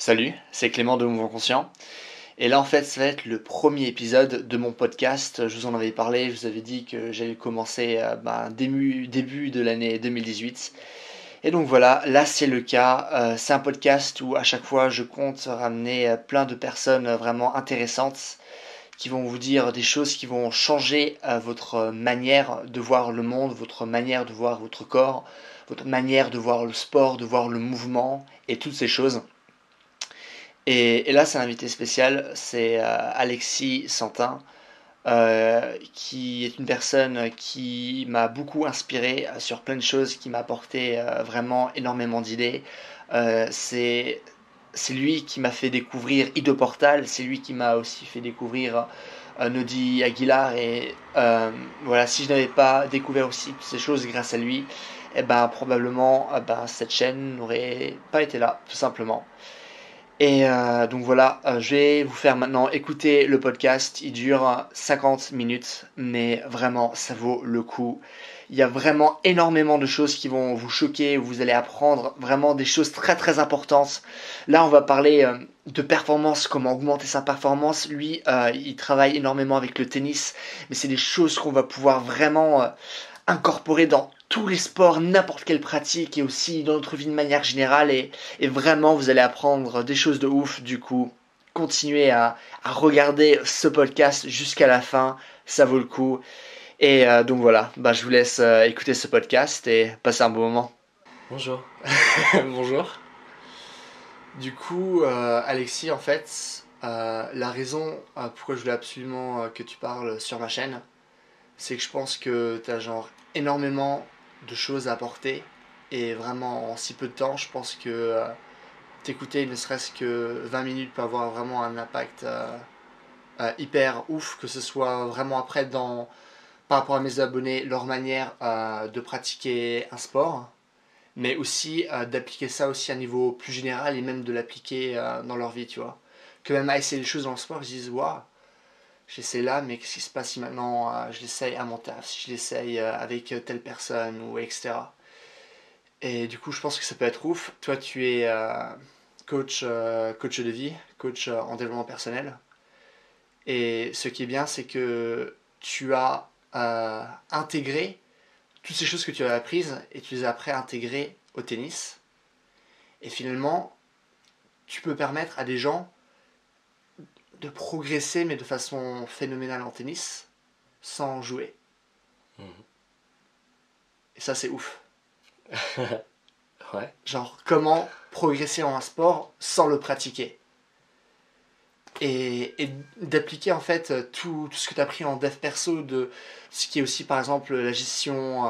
Salut, c'est Clément de Mouvement Conscient. Et là, en fait, ça va être le premier épisode de mon podcast. Je vous en avais parlé, je vous avais dit que j'allais commencer début de l'année 2018. Et donc voilà, là c'est le cas. C'est un podcast où à chaque fois je compte ramener plein de personnes vraiment intéressantes qui vont vous dire des choses qui vont changer votre manière de voir le monde, votre manière de voir votre corps, votre manière de voir le sport, de voir le mouvement et toutes ces choses. Et là, c'est un invité spécial, c'est Alexis Santin, qui est une personne qui m'a beaucoup inspiré sur plein de choses, qui m'a apporté vraiment énormément d'idées. C'est lui qui m'a fait découvrir Ido Portal, c'est lui qui m'a aussi fait découvrir Nodi Aguilar. Et voilà, si je n'avais pas découvert aussi toutes ces choses grâce à lui, eh ben, probablement cette chaîne n'aurait pas été là, tout simplement. Et donc voilà, je vais vous faire maintenant écouter le podcast. Il dure 50 minutes, mais vraiment, ça vaut le coup. Il y a vraiment énormément de choses qui vont vous choquer. Vous allez apprendre vraiment des choses très très importantes. Là, on va parler de performance, comment augmenter sa performance. Lui, il travaille énormément avec le tennis, mais c'est des choses qu'on va pouvoir vraiment incorporer dans tous les sports, n'importe quelle pratique et aussi dans notre vie de manière générale. Et vraiment, vous allez apprendre des choses de ouf. Du coup, continuez à regarder ce podcast jusqu'à la fin. Ça vaut le coup. Et donc voilà, je vous laisse écouter ce podcast et passer un bon moment. Bonjour. Bonjour. Du coup, Alexis, en fait, la raison pourquoi je voulais absolument que tu parles sur ma chaîne, c'est que je pense que tu as genre énormément de choses à apporter et vraiment en si peu de temps, je pense que t'écouter ne serait-ce que 20 minutes peut avoir vraiment un impact hyper ouf, que ce soit vraiment après par rapport à mes abonnés, leur manière de pratiquer un sport, mais aussi d'appliquer ça aussi à un niveau plus général et même de l'appliquer dans leur vie, tu vois. Que même à essayer des choses dans le sport, ils se disent, waouh, j'essaie là, mais qu'est-ce qui se passe si maintenant je l'essaye à mon taf, si je l'essaye avec telle personne, ou etc. Et du coup, je pense que ça peut être ouf. Toi, tu es coach de vie, coach en développement personnel. Et ce qui est bien, c'est que tu as intégré toutes ces choses que tu as apprises et tu les as après intégrées au tennis. Et finalement, tu peux permettre à des gens de progresser, mais de façon phénoménale en tennis, sans jouer. Mhm. Et ça, c'est ouf. Ouais. Genre, comment progresser en un sport sans le pratiquer. Et d'appliquer en fait tout ce que tu as appris en dev perso, de ce qui est aussi par exemple la gestion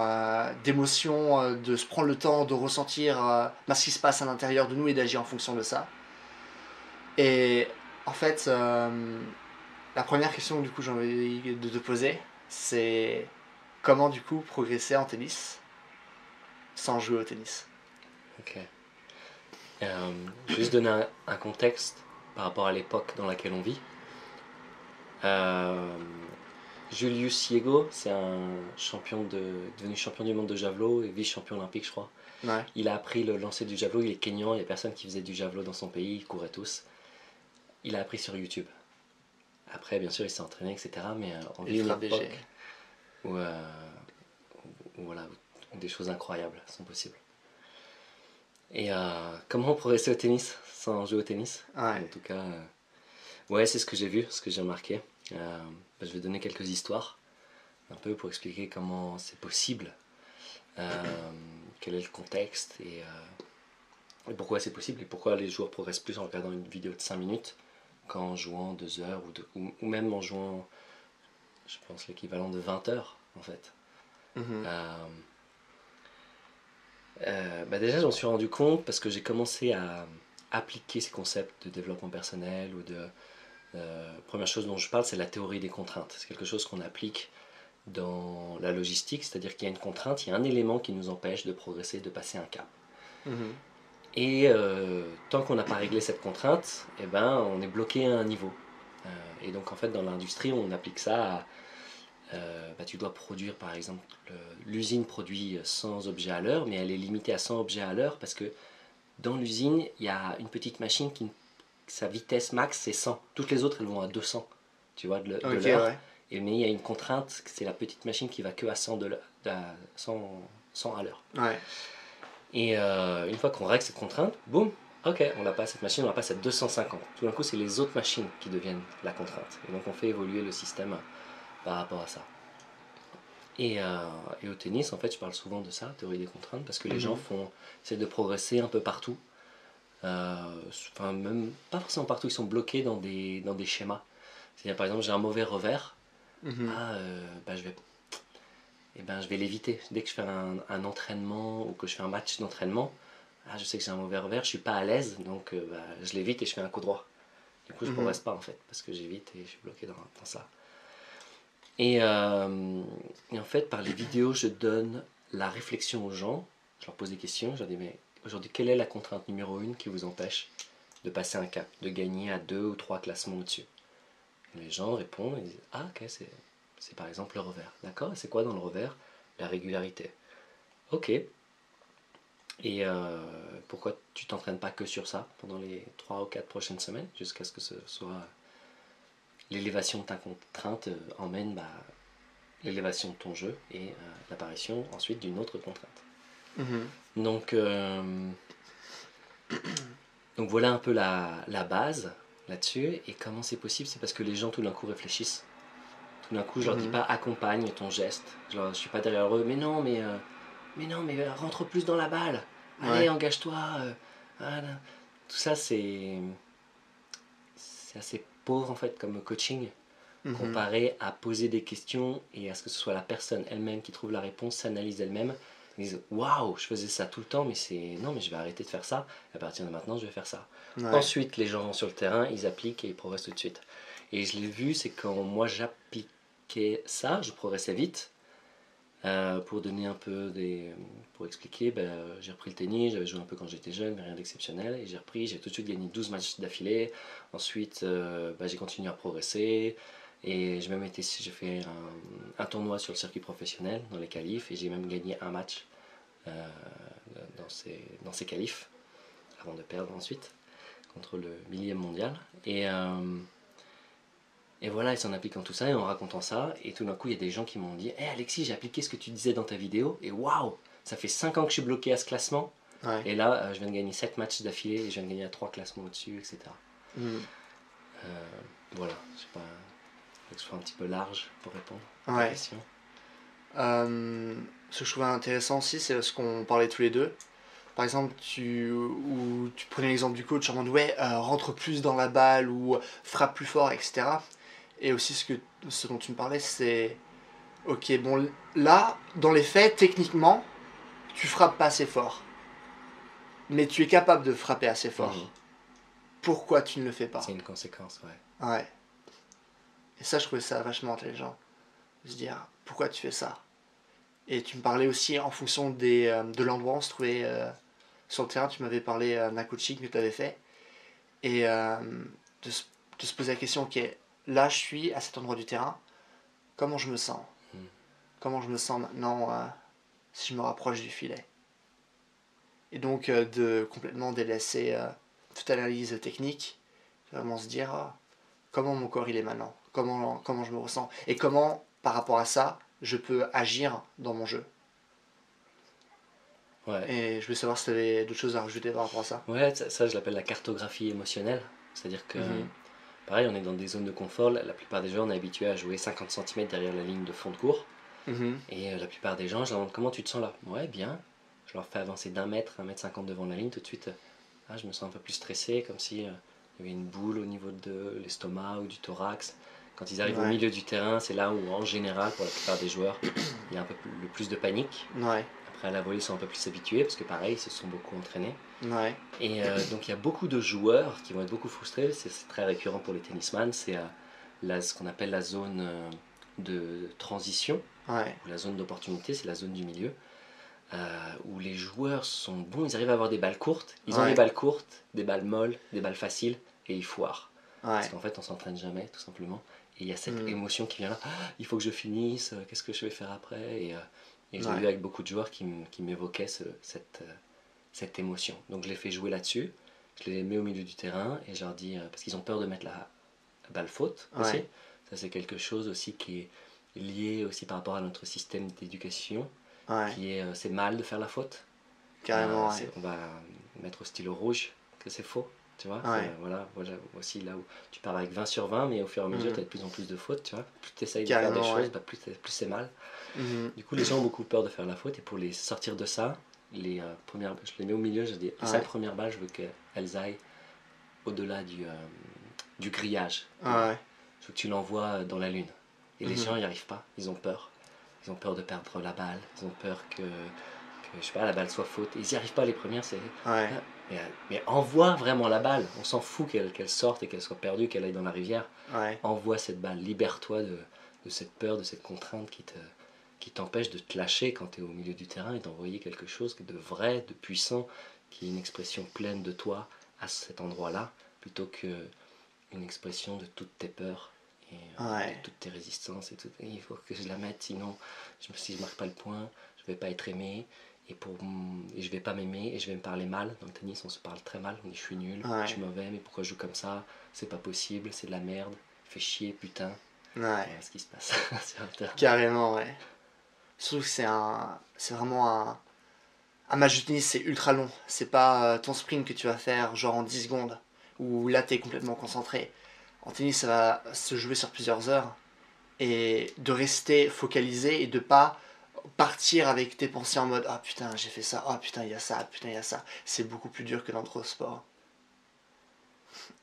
d'émotions, de se prendre le temps de ressentir ce qui se passe à l'intérieur de nous et d'agir en fonction de ça. Et en fait, la première question du coup j'ai envie de te poser, c'est comment du coup progresser en tennis sans jouer au tennis. Ok. Juste donner un contexte par rapport à l'époque dans laquelle on vit. Euh, Julius Yego, c'est devenu champion du monde de javelot et vice-champion olympique, je crois. Ouais. Il a appris le lancer du javelot. Il est kényan. Il n'y a personne qui faisait du javelot dans son pays. Ils couraient tous. Il a appris sur YouTube. Après, bien sûr, il s'est entraîné, etc. Mais on vit une époque où, voilà, où des choses incroyables sont possibles. Et comment progresser au tennis sans jouer au tennis? Ouais. En tout cas, ouais, c'est ce que j'ai vu, ce que j'ai remarqué. Je vais donner quelques histoires, un peu pour expliquer comment c'est possible, quel est le contexte et pourquoi c'est possible et pourquoi les joueurs progressent plus en regardant une vidéo de 5 minutes qu'en jouant 2 heures ou même en jouant, je pense, l'équivalent de 20 heures en fait. Mhm. Déjà, j'en suis rendu compte parce que j'ai commencé à appliquer ces concepts de développement personnel ou de... première chose dont je parle, c'est la théorie des contraintes. C'est quelque chose qu'on applique dans la logistique, c'est-à-dire qu'il y a une contrainte, il y a un élément qui nous empêche de progresser, de passer un cap. Mhm. Et tant qu'on n'a pas réglé cette contrainte, eh ben, on est bloqué à un niveau. Et donc en fait dans l'industrie, on applique ça à tu dois produire par exemple, l'usine produit 100 objets à l'heure, mais elle est limitée à 100 objets à l'heure parce que dans l'usine, il y a une petite machine qui ne sa vitesse max, c'est 100. Toutes les autres, elles vont à 200, tu vois, de Ok, l'heure. ouais. Mais il y a une contrainte, c'est la petite machine qui va que à 100, 100 à l'heure. Ouais. Et une fois qu'on règle cette contrainte, boum, ok, on la passe, cette machine, on la passe à 250. Tout d'un coup, c'est les autres machines qui deviennent la contrainte. Et donc, on fait évoluer le système par rapport à ça. Et au tennis, en fait, je parle souvent de ça, théorie des contraintes, parce que les gens essaient de progresser un peu partout. Enfin, même pas forcément partout, ils sont bloqués dans des schémas. C'est-à-dire, par exemple, j'ai un mauvais revers, je vais l'éviter. Dès que je fais un entraînement ou que je fais un match d'entraînement, je sais que j'ai un mauvais revers, je suis pas à l'aise, donc je l'évite et je fais un coup droit. Du coup, je progresse pas en fait, parce que j'évite et je suis bloqué dans ça. Et en fait, par les vidéos, je donne la réflexion aux gens. Je leur pose des questions. Je leur dis, mais aujourd'hui, quelle est la contrainte numéro 1 qui vous empêche de passer un cap, de gagner à 2 ou 3 classements au-dessus? Les gens répondent et disent, ah ok, c'est par exemple le revers. D'accord, et c'est quoi dans le revers? La régularité. Ok. Et pourquoi tu t'entraînes pas que sur ça pendant les 3 ou 4 prochaines semaines, jusqu'à ce que ce soit l'élévation de ta contrainte emmène l'élévation de ton jeu et l'apparition ensuite d'une autre contrainte. Donc voilà un peu la base là-dessus. Et comment c'est possible? C'est parce que les gens tout d'un coup réfléchissent. Tout d'un coup, je leur dis pas accompagne ton geste. Je suis pas derrière eux, mais non, mais rentre plus dans la balle. Allez, engage-toi. Voilà. Tout ça, c'est assez pauvre en fait comme coaching, comparé à poser des questions et à ce que ce soit la personne elle-même qui trouve la réponse, s'analyse elle-même. Ils disent waouh, je faisais ça tout le temps, mais non, mais je vais arrêter de faire ça. À partir de maintenant, je vais faire ça. Ensuite, les gens vont sur le terrain, ils appliquent et ils progressent tout de suite. Et je l'ai vu, c'est quand moi j'appliquais ça, je progressais vite. Pour donner un peu pour expliquer, j'ai repris le tennis, j'avais joué un peu quand j'étais jeune, mais rien d'exceptionnel. Et j'ai tout de suite gagné 12 matchs d'affilée. Ensuite, j'ai continué à progresser. Et j'ai fait un tournoi sur le circuit professionnel, dans les qualifs, et j'ai même gagné un match dans ces qualifs, avant de perdre ensuite, contre le 1000e mondial. Et voilà, et c'est en appliquant tout ça et en racontant ça, et tout d'un coup, il y a des gens qui m'ont dit hey Alexis, j'ai appliqué ce que tu disais dans ta vidéo, et waouh, ça fait 5 ans que je suis bloqué à ce classement, et là, je viens de gagner 7 matchs d'affilée, et je viens de gagner à 3 classements au-dessus, etc. Voilà, je sais pas, faut que ce soit un petit peu large pour répondre à ta question. Ce que je trouvais intéressant aussi, c'est ce qu'on parlait tous les deux. Par exemple, tu prenais l'exemple du coach en mode rentre plus dans la balle ou frappe plus fort, etc. Et aussi ce dont tu me parlais, c'est ok, bon, là, dans les faits, techniquement, tu frappes pas assez fort. Mais tu es capable de frapper assez fort. Pourquoi tu ne le fais pas? C'est une conséquence, ouais. Ouais. Et ça, je trouvais ça vachement intelligent. De se dire, pourquoi tu fais ça? Et tu me parlais aussi en fonction de l'endroit où on se trouvait sur le terrain. Tu m'avais parlé d'un coaching que tu avais fait. Et de se poser la question, ok, là je suis à cet endroit du terrain, comment je me sens? Comment je me sens maintenant si je me rapproche du filet? Et donc de complètement délaisser toute analyse technique, vraiment se dire comment mon corps il est maintenant, comment je me ressens, et comment par rapport à ça je peux agir dans mon jeu. Ouais. Et je voulais savoir si tu avais d'autres choses à rajouter par rapport à ça. Ouais, ça je l'appelle la cartographie émotionnelle. C'est-à-dire que, pareil, on est dans des zones de confort. La plupart des gens, on est habitué à jouer 50 cm derrière la ligne de fond de cours. Et la plupart des gens, je leur demande comment tu te sens là. Ouais, bien. Je leur fais avancer d'1 mètre, 1,50 m devant la ligne. Tout de suite, je me sens un peu plus stressé, comme si il y avait une boule au niveau de l'estomac ou du thorax. Quand ils arrivent au milieu du terrain, c'est là où, en général, pour la plupart des joueurs, il y a un peu le plus de panique. Après, à la volée, ils sont un peu plus habitués, parce que pareil, ils se sont beaucoup entraînés. Et donc, il y a beaucoup de joueurs qui vont être beaucoup frustrés. C'est très récurrent pour les tennisman. C'est ce qu'on appelle la zone de transition, ou la zone d'opportunité, c'est la zone du milieu. Où les joueurs sont bons, ils arrivent à avoir des balles courtes. Ils ont des balles courtes, des balles molles, des balles faciles, et ils foirent. Parce qu'en fait, on s'entraîne jamais, tout simplement. Et il y a cette émotion qui vient là. Il faut que je finisse, qu'est-ce que je vais faire après? Et je l'ai vu avec beaucoup de joueurs qui m'évoquaient cette émotion. Donc je les fais jouer là-dessus. je les mets au milieu du terrain et je leur dis, parce qu'ils ont peur de mettre la balle faute aussi. Ça, c'est quelque chose aussi qui est lié aussi par rapport à notre système d'éducation, qui est, c'est mal de faire la faute. Carrément, on va mettre au stylo rouge que c'est faux, tu vois. Voilà aussi là où tu pars avec 20 sur 20, mais au fur et à mesure, tu as de plus en plus de fautes, tu vois. Plus tu essayes de faire des choses, plus c'est mal. Du coup, les gens ont beaucoup peur de faire la faute, et pour les sortir de ça, je les mets au milieu, je dis, sa première balle, je veux qu'elles aillent au-delà du grillage. Je veux que tu l'envoies dans la lune. Et les gens n'y arrivent pas, ils ont peur. Ils ont peur de perdre la balle, ils ont peur que je sais pas, la balle soit faute. Ils n'y arrivent pas les premières, mais envoie vraiment la balle. On s'en fout qu'elle sorte et qu'elle soit perdue, qu'elle aille dans la rivière. Envoie cette balle, libère-toi de cette peur, de cette contrainte qui t'empêche de te lâcher quand tu es au milieu du terrain et d'envoyer quelque chose de vrai, de puissant, qui est une expression pleine de toi à cet endroit-là, plutôt qu'une expression de toutes tes peurs et de toutes tes résistances. Et il faut que je la mette, sinon si je ne marque pas le point, je ne vais pas être aimé. Et je vais pas m'aimer et je vais me parler mal. Dans le tennis, on se parle très mal. On dit je suis nul, je suis mauvais, mais pourquoi je joue comme ça? C'est pas possible, c'est de la merde, fais chier, putain. Voilà ce qui se passe sur le terrain. Carrément, Je trouve que c'est vraiment un match de tennis, c'est ultra long. C'est pas ton sprint que tu vas faire genre en 10 secondes, où là t'es complètement concentré. En tennis, ça va se jouer sur plusieurs heures. Et de rester focalisé et de pas partir avec tes pensées en mode ah putain j'ai fait ça, ah putain il y a ça, putain il y a ça, c'est beaucoup plus dur que dans d'autres sports.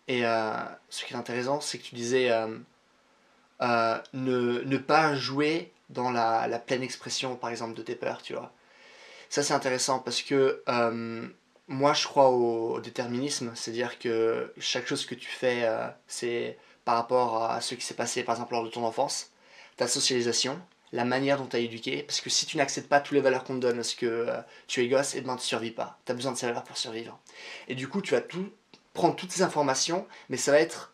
Et ce qui est intéressant c'est que tu disais ne pas jouer dans la pleine expression par exemple de tes peurs, tu vois. Ça c'est intéressant parce que moi je crois au déterminisme, c'est-à-dire que chaque chose que tu fais c'est par rapport à ce qui s'est passé par exemple lors de ton enfance, ta socialisation, la manière dont tu as éduqué, parce que si tu n'acceptes pas toutes les valeurs qu'on te donne parce que tu es gosse, et ben tu survis pas. Tu as besoin de ces valeurs pour survivre. Et du coup, tu vas prendre toutes ces informations, mais ça va être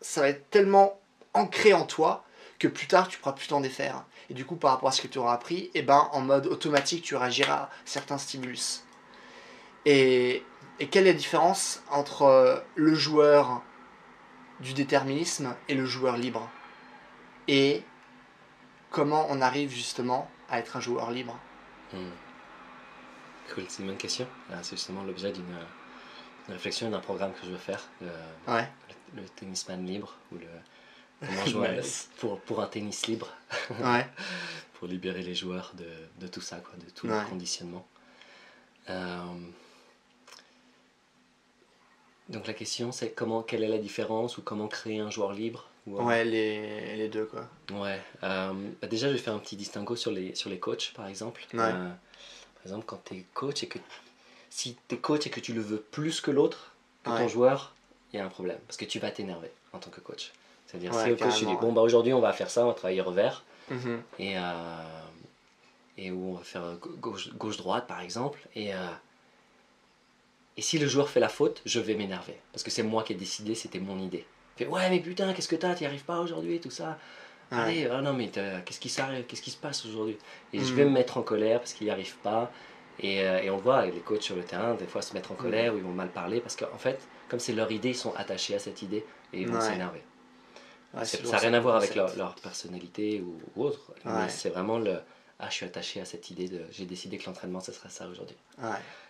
tellement ancré en toi que plus tard, tu pourras plus t'en défaire. Et du coup, par rapport à ce que tu auras appris, et ben en mode automatique, tu réagiras à certains stimulus. Et quelle est la différence entre le joueur du déterminisme et le joueur libre? Et comment on arrive justement à être un joueur libre? Cool, c'est une bonne question. C'est justement l'objet d'une réflexion et d'un programme que je veux faire. Le tennisman libre, ou comment jouer pour un tennis libre. Pour libérer les joueurs de tout ça, quoi, de tout le conditionnement. Donc la question c'est quelle est la différence, ou comment créer un joueur libre, ou, les deux quoi. Déjà je vais faire un petit distinguo sur les coachs par exemple. Par exemple quand tu es coach si tu es coach et que tu le veux plus que l'autre, que ton joueur, il y a un problème, parce que tu vas t'énerver en tant que coach. C'est-à-dire si le coach dit bon bah aujourd'hui on va faire ça, on va travailler revers, et où on va faire gauche-droite par exemple, et si le joueur fait la faute, je vais m'énerver. Parce que c'est moi qui ai décidé, c'était mon idée. Il fait, ouais, mais putain, qu'est-ce que t'y arrives pas aujourd'hui, tout ça. Allez, non, mais qu'est-ce qui se passe aujourd'hui? Et je vais me mettre en colère parce qu'il n'y arrive pas. Et on le voit, les coachs sur le terrain, des fois se mettre en colère, ou ils vont mal parler. Parce qu'en fait, comme c'est leur idée, ils sont attachés à cette idée et ils vont s'énerver. Ça n'a rien à voir avec leur personnalité ou autre. Mais c'est vraiment je suis attaché à cette idée j'ai décidé que l'entraînement, ce sera ça aujourd'hui.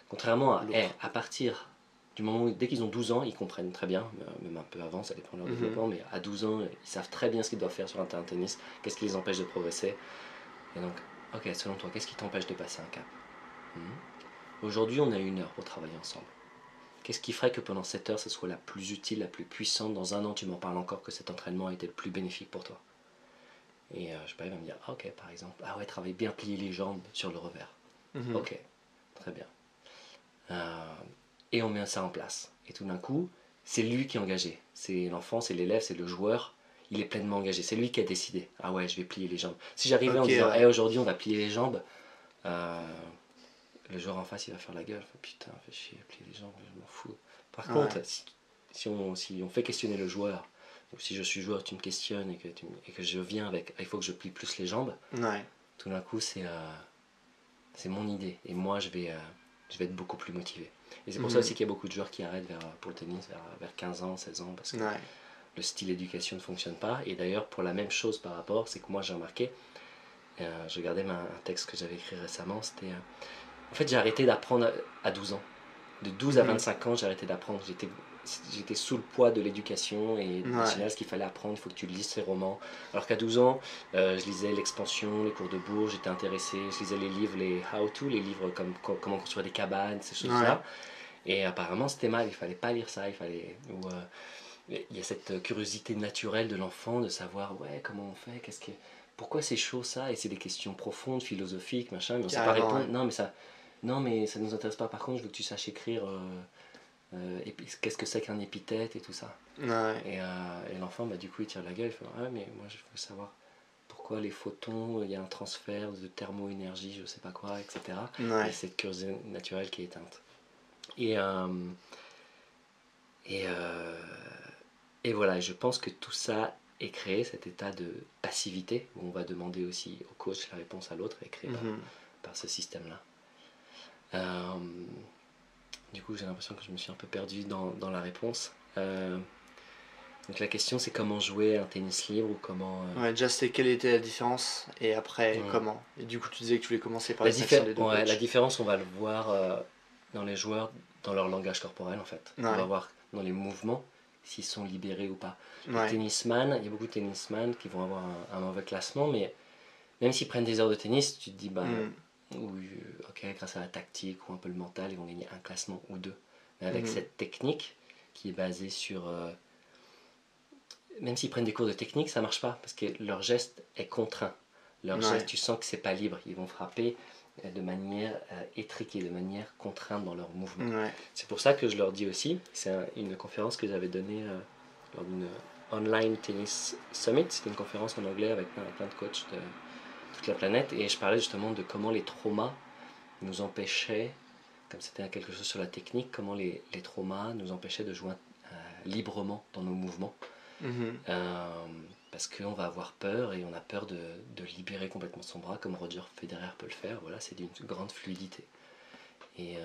Contrairement à partir du moment où, dès qu'ils ont 12 ans, ils comprennent très bien, même un peu avant, ça dépend de leur développement, mais à 12 ans, ils savent très bien ce qu'ils doivent faire sur un terrain de tennis, qu'est-ce qui les empêche de progresser. Et donc, ok, selon toi, qu'est-ce qui t'empêche de passer un cap? Aujourd'hui, on a 1 heure pour travailler ensemble. Qu'est-ce qui ferait que pendant cette heure, ce soit la plus utile, la plus puissante? Dans 1 an, tu m'en parles encore que cet entraînement a été le plus bénéfique pour toi. Et je sais pas, il va me dire, ok, par exemple, travaille bien plier les jambes sur le revers. Ok, très bien. Et on met ça en place. Et tout d'un coup, c'est lui qui est engagé. C'est l'enfant, c'est l'élève, c'est le joueur. Il est pleinement engagé. C'est lui qui a décidé. Ah ouais, je vais plier les jambes. Si j'arrivais en disant, aujourd'hui on va plier les jambes, le joueur en face il va faire la gueule. Putain, fais chier, plier les jambes, je m'en fous. Par contre, si on fait questionner le joueur, ou si je suis joueur, tu me questionnes et que je viens avec, il faut que je plie plus les jambes, tout d'un coup c'est mon idée. Et moi je vais je vais être beaucoup plus motivé. Et c'est pour ça aussi qu'il y a beaucoup de joueurs qui arrêtent pour le tennis vers 15 ans, 16 ans, parce que le style d'éducation ne fonctionne pas. Et d'ailleurs, pour la même chose par rapport, c'est que moi j'ai remarqué, je regardais un texte que j'avais écrit récemment, c'était... en fait, j'ai arrêté d'apprendre à 12 ans. De 12 à 25 ans, j'ai arrêté d'apprendre. J'étais sous le poids de l'éducation et nationale, ce qu'il fallait apprendre, il faut que tu lises ces romans. Alors qu'à 12 ans, je lisais l'expansion, les cours de bourse, j'étais intéressé, je lisais les livres, les how-to, les livres comme comment construire des cabanes, ces choses-là. Et apparemment, c'était mal, il fallait pas lire ça, il y a cette curiosité naturelle de l'enfant de savoir, comment on fait, pourquoi c'est chaud ça, et c'est des questions profondes, philosophiques, machin, mais on ne sait pas répondre. Non, mais ça nous intéresse pas. Par contre, je veux que tu saches écrire qu'est-ce que c'est qu'un épithète et tout ça. Et l'enfant, du coup, il tire la gueule, il fait mais moi je veux savoir pourquoi les photons, il y a un transfert de thermo-énergie, je sais pas quoi, etc. Et cette curiosité naturelle qui est éteinte. Et voilà, je pense que tout ça est créé, cet état de passivité, où on va demander aussi au coach la réponse à l'autre, est créé par ce système-là. Du coup, j'ai l'impression que je me suis un peu perdu dans la réponse. Donc la question, c'est comment jouer un tennis libre ou comment... déjà, c'est quelle était la différence et après, comment. Et du coup, tu disais que tu voulais commencer par les actions des deux coachs. La différence, on va le voir dans les joueurs, dans leur langage corporel, en fait. On va voir dans les mouvements s'ils sont libérés ou pas. Les tennisman, il y a beaucoup de tennisman qui vont avoir un mauvais classement, mais même s'ils prennent des heures de tennis, tu te dis, grâce à la tactique ou un peu le mental, ils vont gagner un classement ou deux. Mais avec cette technique qui est basée sur... même s'ils prennent des cours de technique, ça marche pas, parce que leur geste est contraint. Leur geste, tu sens que c'est pas libre. Ils vont frapper de manière étriquée, de manière contrainte dans leur mouvement. C'est pour ça que je leur dis aussi, c'est une conférence que j'avais donnée lors d'une online tennis summit, c'était une conférence en anglais avec plein de coachs de toute la planète, et je parlais justement de comment les traumas nous empêchaient, comme c'était quelque chose sur la technique, comment les traumas nous empêchaient de jouer librement dans nos mouvements. Parce qu'on va avoir peur et on a peur de libérer complètement son bras comme Roger Federer peut le faire. Voilà, c'est d'une grande fluidité. Et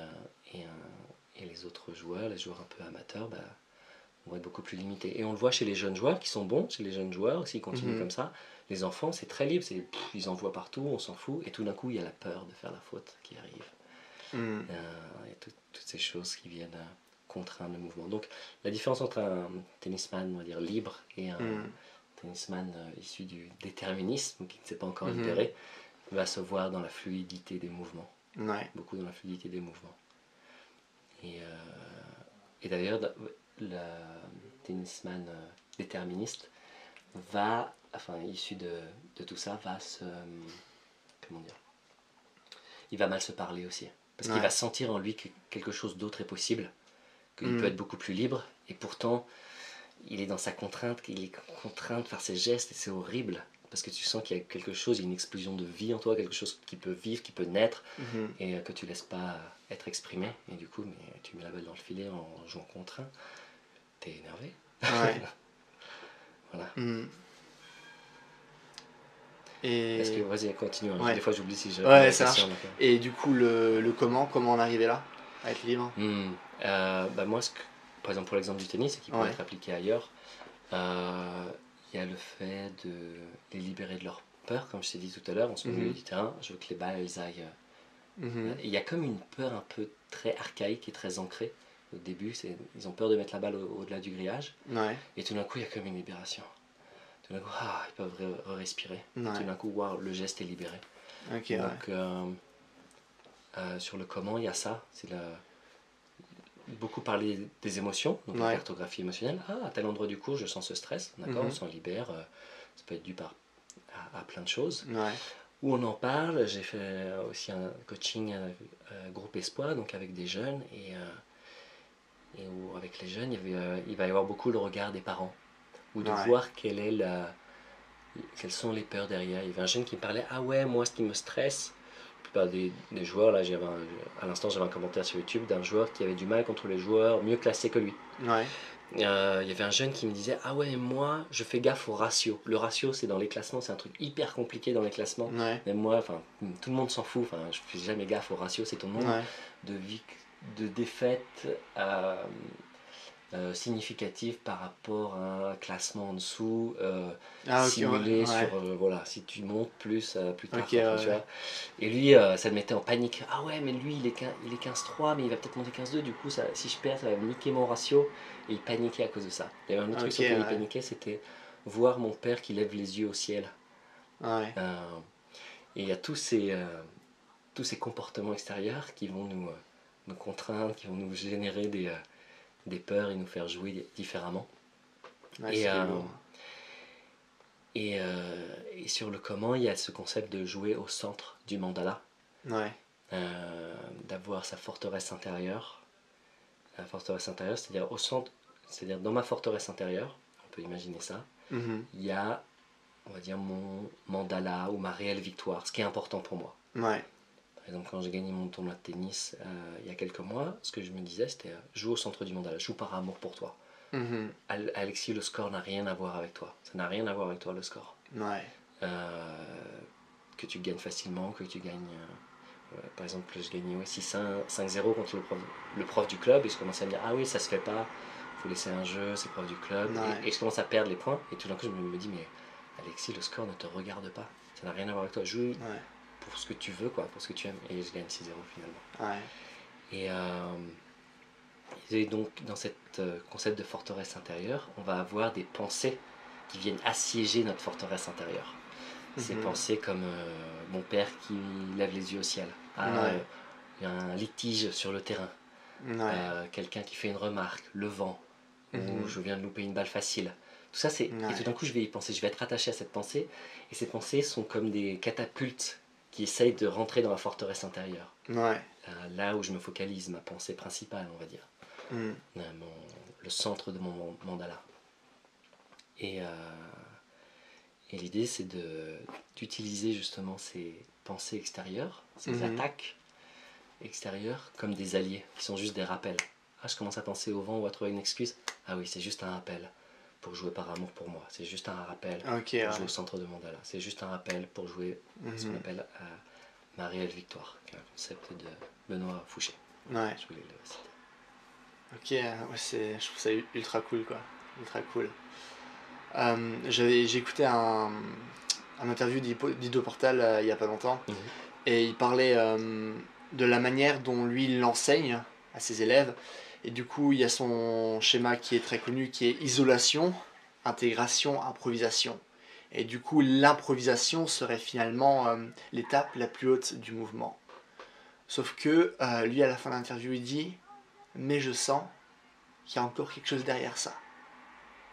les autres joueurs, les joueurs un peu amateurs, vont être beaucoup plus limités. Et on le voit chez les jeunes joueurs qui sont bons, chez les jeunes joueurs, s'ils continuent comme ça. Les enfants, c'est très libre, ils envoient partout, on s'en fout. Et tout d'un coup, il y a la peur de faire la faute qui arrive. Et toutes ces choses qui viennent contraindre le mouvement. Donc la différence entre un tennisman, on va dire, libre et un tennisman issu du déterminisme, qui ne s'est pas encore libéré, va se voir dans la fluidité des mouvements. Beaucoup dans la fluidité des mouvements. Et d'ailleurs, le tennisman déterministe issu de tout ça, il va mal se parler aussi. Parce qu'il va sentir en lui que quelque chose d'autre est possible, qu'il peut être beaucoup plus libre, et pourtant, il est dans sa contrainte, il est contraint de faire ses gestes, et c'est horrible, parce que tu sens qu'il y a quelque chose, il y a une explosion de vie en toi, quelque chose qui peut vivre, qui peut naître, et que tu laisses pas être exprimé, et du coup, tu mets la balle dans le filet en jouant contraint, t'es énervé. Voilà. Est-ce que vas-y, continue, des fois j'oublie si je... ça marche. Et du coup, le comment en arriver là, à être libre? Moi, par exemple pour l'exemple du tennis, et qui peut être appliqué ailleurs, il y a le fait de les libérer de leur peur, comme je t'ai dit tout à l'heure, on se met au milieu du terrain, je veux que les balles elles aillent... Il y a comme une peur un peu très archaïque et très ancrée. Au début, ils ont peur de mettre la balle au-delà du grillage, et tout d'un coup il y a comme une libération. Tout d'un coup, ils peuvent respirer. Tout d'un coup, le geste est libéré. Donc, sur le comment, il y a ça. C'est beaucoup parler des émotions, donc la cartographie émotionnelle. À tel endroit du cours, je sens ce stress. D'accord, on s'en libère. Ça peut être dû à plein de choses. Où on en parle, j'ai fait aussi un coaching groupe espoir, donc avec des jeunes. Et où, avec les jeunes, il va y avoir beaucoup le regard des parents. Ou de voir quelles sont les peurs derrière. Il y avait un jeune qui me parlait, moi ce qui me stresse, la plupart des joueurs, là à l'instant j'avais un commentaire sur YouTube d'un joueur qui avait du mal contre les joueurs mieux classés que lui. Il y avait un jeune qui me disait, moi je fais gaffe au ratio. Le ratio, c'est dans les classements, c'est un truc hyper compliqué dans les classements. Même moi, tout le monde s'en fout, je fais jamais gaffe au ratio, c'est ton nombre. de défaites significatives par rapport à un classement en dessous, simulé sur voilà, si tu montes plus tard. Tu vois. Et lui, ça le mettait en panique. Ah ouais, mais lui, il est 15-3, mais il va peut-être monter 15-2. Du coup, si je perds, ça va me niquer mon ratio. Et il paniquait à cause de ça. Il y avait un autre truc sur lequel il paniquait, c'était voir mon père qui lève les yeux au ciel. Et il y a tous ces comportements extérieurs qui vont nous contraindre, qui vont nous générer des peurs et nous faire jouer différemment. Et sur le comment, il y a ce concept de jouer au centre du mandala. D'avoir sa forteresse intérieure. La forteresse intérieure, c'est-à-dire au centre, c'est-à-dire dans ma forteresse intérieure, on peut imaginer ça, il y a, on va dire, mon mandala ou ma réelle victoire, ce qui est important pour moi. Par exemple, quand j'ai gagné mon tournoi de tennis il y a quelques mois, ce que je me disais, c'était joue au centre du mandala, joue par amour pour toi. Alexis, le score n'a rien à voir avec toi. Ça n'a rien à voir avec toi, le score. Que tu gagnes facilement, que tu gagnes... par exemple, je gagnais 5-0 contre le prof du club, et je commençais à me dire, ah oui, ça se fait pas, il faut laisser un jeu, c'est le prof du club. Et je commence à perdre les points, et tout d'un coup, je me dis, mais Alexis, le score ne te regarde pas. Ça n'a rien à voir avec toi. Joue pour ce que tu veux, quoi, pour ce que tu aimes. Et je gagne 6-0 finalement. Et donc, dans ce concept de forteresse intérieure, on va avoir des pensées qui viennent assiéger notre forteresse intérieure. Ces pensées comme mon père qui lève les yeux au ciel. Il y a un litige sur le terrain. Quelqu'un qui fait une remarque, le vent, ou je viens de louper une balle facile. Tout ça, et tout d'un coup, je vais y penser. Je vais être attaché à cette pensée. Et ces pensées sont comme des catapultes qui essayent de rentrer dans la forteresse intérieure. Là où je me focalise, ma pensée principale, on va dire. Le centre de mon mandala. Et l'idée, c'est d'utiliser justement ces pensées extérieures, ces attaques extérieures, comme des alliés, qui sont juste des rappels. Ah, je commence à penser au vent ou à trouver une excuse. Ah oui, c'est juste un rappel pour jouer par amour pour moi. C'est juste un rappel pour jouer au centre de mandala. C'est juste un rappel pour jouer ce qu'on appelle ma réelle victoire, qui est un concept de Benoît Fouché. Je voulais le citer. Je trouve ça ultra cool, quoi. Ultra cool. J'ai écouté un interview d'Ido Portal il y a pas longtemps, et il parlait de la manière dont lui il l'enseigne à ses élèves. Et du coup, il y a son schéma qui est très connu, qui est isolation, intégration, improvisation. Et du coup, l'improvisation serait finalement l'étape la plus haute du mouvement. Sauf que lui, à la fin de l'interview, il dit « Mais je sens qu'il y a encore quelque chose derrière ça.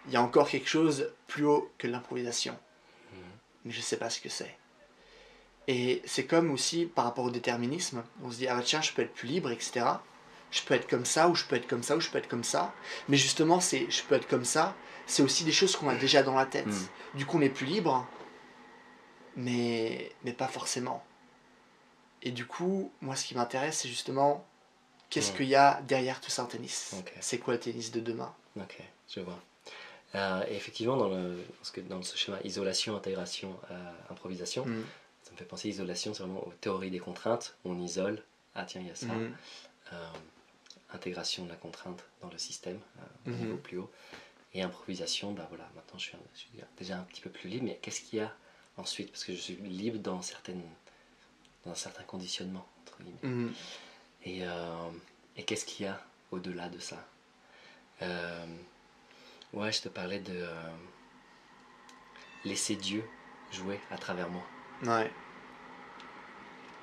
Il y a encore quelque chose plus haut que l'improvisation. Mais je ne sais pas ce que c'est. » Et c'est comme aussi par rapport au déterminisme. On se dit « Ah bah tiens, je peux être plus libre, etc. Je peux être comme ça, ou je peux être comme ça, ou je peux être comme ça. » Mais justement, je peux être comme ça, c'est aussi des choses qu'on a déjà dans la tête. Du coup, on est plus libre, mais pas forcément. Et du coup, moi, ce qui m'intéresse, c'est justement qu'est-ce qu'il y a derrière tout ça en tennis. C'est quoi le tennis de demain? Ok, je vois. Et effectivement, dans ce schéma isolation, intégration, improvisation, ça me fait penser isolation, c'est vraiment aux théories des contraintes. On isole, ah tiens, il y a ça. Intégration de la contrainte dans le système, au niveau plus haut. Et improvisation, bah voilà, maintenant je suis déjà un petit peu plus libre, mais qu'est-ce qu'il y a ensuite? Parce que je suis libre dans certains conditionnements, entre guillemets. Et qu'est-ce qu'il y a au-delà de ça? Ouais, je te parlais de laisser Dieu jouer à travers moi.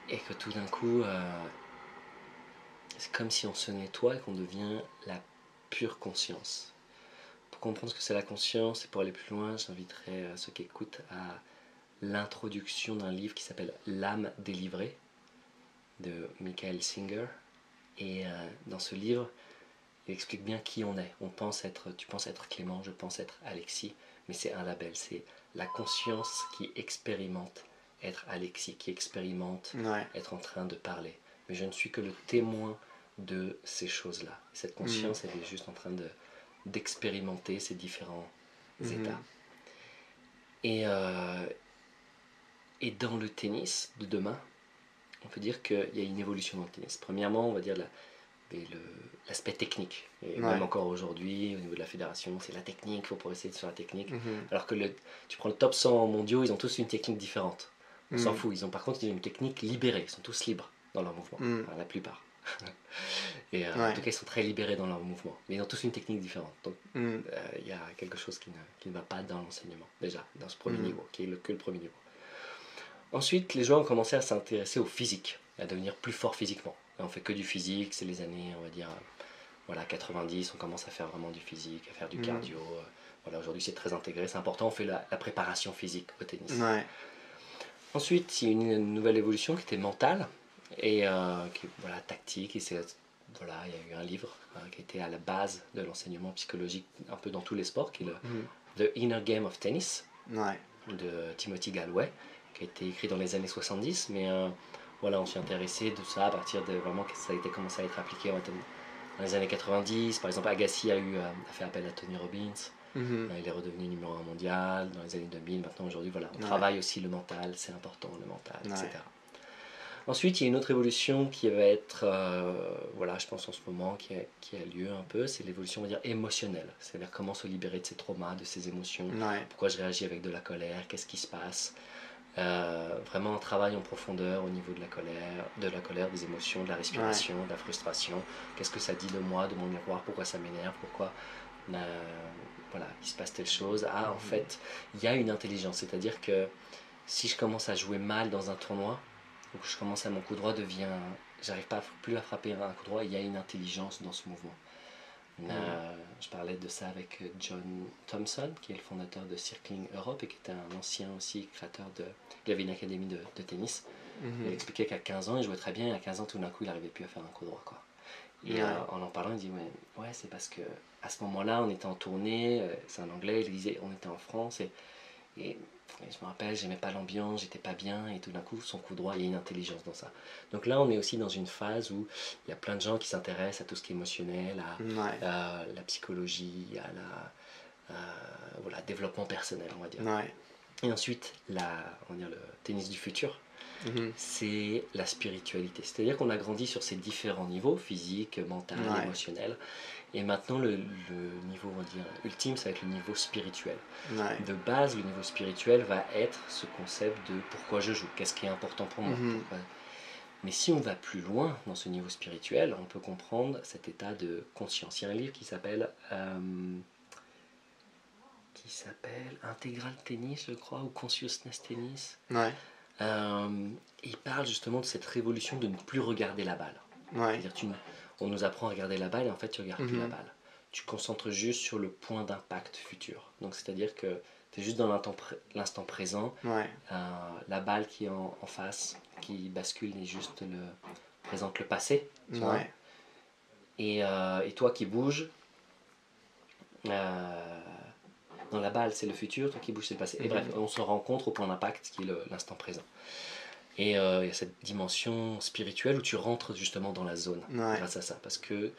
Et que tout d'un coup, c'est comme si on se nettoie et qu'on devient la pure conscience. Pour comprendre ce que c'est la conscience et pour aller plus loin, j'inviterai ceux qui écoutent à l'introduction d'un livre qui s'appelle L'âme délivrée de Michael Singer. Et dans ce livre, il explique bien qui on est. Tu penses être Clément, je pense être Alexis, mais c'est un label, c'est la conscience qui expérimente être Alexis, qui expérimente être en train de parler. Mais je ne suis que le témoin de ces choses-là. Cette conscience, elle est juste en train d'expérimenter ces différents états. Et dans le tennis de demain, on peut dire qu'il y a une évolution dans le tennis. Premièrement, on va dire l'aspect technique. Et même encore aujourd'hui, au niveau de la fédération, c'est la technique, il faut progresser sur la technique. Alors que tu prends le top 100 mondiaux, ils ont tous une technique différente. On s'en fout. Par contre, ils ont une technique libérée. Ils sont tous libres dans leur mouvement. Enfin, la plupart. Et en tout cas, ils sont très libérés dans leur mouvement. Mais ils ont tous une technique différente. Donc, il y a quelque chose qui ne va pas dans l'enseignement, déjà, dans ce premier niveau, qui est que le premier niveau. Ensuite, les joueurs ont commencé à s'intéresser au physique, à devenir plus forts physiquement. Et on fait que du physique, c'est les années, on va dire, 90, on commence à faire vraiment du physique, à faire du cardio. Aujourd'hui, c'est très intégré, c'est important, on fait la préparation physique au tennis. Ensuite, il y a une nouvelle évolution qui était mentale et tactique. Et il y a eu un livre qui était à la base de l'enseignement psychologique un peu dans tous les sports, qui est The Inner Game of Tennis de Timothy Gallwey, qui a été écrit dans les années 70. Mais on s'est intéressé de ça à partir de vraiment que ça a été commencé à être appliqué dans les années 90. Par exemple, Agassi a fait appel à Tony Robbins. Il est redevenu numéro 1 mondial dans les années 2000. Maintenant, aujourd'hui, on travaille aussi le mental, c'est important, le mental, etc. Ensuite, il y a une autre évolution qui va être, je pense en ce moment, qui a lieu un peu, c'est l'évolution, on va dire, émotionnelle. C'est-à-dire comment se libérer de ses traumas, de ses émotions, pourquoi je réagis avec de la colère, qu'est-ce qui se passe. Vraiment un travail en profondeur au niveau de la colère, des émotions, de la respiration, de la frustration. Qu'est-ce que ça dit de moi, de mon miroir, pourquoi ça m'énerve, pourquoi il se passe telle chose. En fait, il y a une intelligence, c'est-à-dire que si je commence à jouer mal dans un tournoi, ou que je commence à mon coup droit j'arrive pas plus à frapper un coup droit, il y a une intelligence dans ce mouvement. Je parlais de ça avec John Thompson, qui est le fondateur de Circling Europe et qui était un ancien aussi créateur il avait une académie de tennis. Il expliquait qu'à 15 ans, il jouait très bien, et à 15 ans, tout d'un coup, il n'arrivait plus à faire un coup droit, quoi. Et en parlant, il dit ouais, c'est parce que à ce moment-là, on était en tournée, c'est un anglais, il disait on était en France et je me rappelle, j'aimais pas l'ambiance, j'étais pas bien, et tout d'un coup, son coup droit, il y a une intelligence dans ça. Donc là, on est aussi dans une phase où il y a plein de gens qui s'intéressent à tout ce qui est émotionnel, à la psychologie, à développement personnel, on va dire. Et ensuite, on va dire le tennis du futur. C'est la spiritualité. C'est-à-dire qu'on a grandi sur ces différents niveaux, physique, mental, émotionnel. Et maintenant, le niveau, on va dire, ultime, ça va être le niveau spirituel. De base, le niveau spirituel va être ce concept de pourquoi je joue, qu'est-ce qui est important pour moi. Mais si on va plus loin dans ce niveau spirituel, on peut comprendre cet état de conscience. Il y a un livre qui s'appelle Integral Tennis, je crois, ou Consciousness Tennis. Il parle justement de cette révolution de ne plus regarder la balle. C'est-à-dire on nous apprend à regarder la balle et en fait tu regardes plus la balle. Tu te concentres juste sur le point d'impact futur. Donc c'est-à-dire que tu es juste dans l'instant présent. La balle qui est en face, qui bascule, est juste présente le passé. Tu vois. Et toi qui bouges, dans la balle c'est le futur, toi qui bouges c'est le passé. Et bref, on se rencontre au point d'impact qui est l'instant présent. Et il y a cette dimension spirituelle où tu rentres justement dans la zone grâce à ça, parce que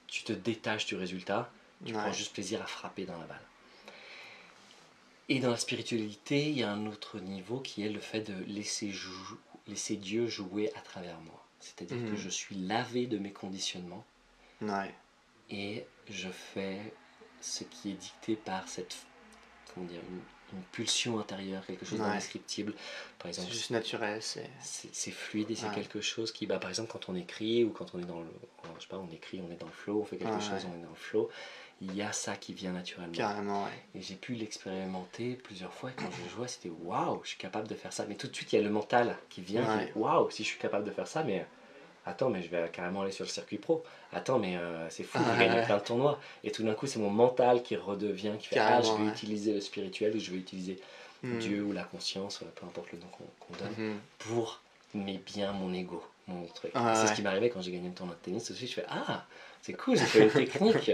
tu te détaches du résultat, tu prends juste plaisir à frapper dans la balle. Et dans la spiritualité, il y a un autre niveau qui est le fait de laisser Dieu jouer à travers moi. C'est-à-dire que je suis lavé de mes conditionnements et je fais ce qui est dicté par cette, une pulsion intérieure, quelque chose d'indescriptible. Par exemple, c'est juste naturel, c'est fluide et c'est quelque chose qui, par exemple, quand on écrit ou quand on est dans on écrit, on est dans le flow, on fait quelque chose, on est dans le flow, il y a ça qui vient naturellement. Carrément, Et j'ai pu l'expérimenter plusieurs fois et quand je jouais, c'était waouh, je suis capable de faire ça. Mais tout de suite, il y a le mental qui vient, qui dit waouh, si je suis capable de faire ça, mais attends, mais je vais carrément aller sur le circuit pro. Attends, mais c'est fou, j'ai gagné plein de tournois. Et tout d'un coup, c'est mon mental qui redevient, qui fait je vais utiliser le spirituel ou je vais utiliser Dieu ou la conscience, peu importe le nom qu'on donne, pour bien mon ego, mon truc. C'est ce qui m'arrivait quand j'ai gagné le tournoi de tennis. Tout de suite, je fais c'est cool, j'ai fait une technique.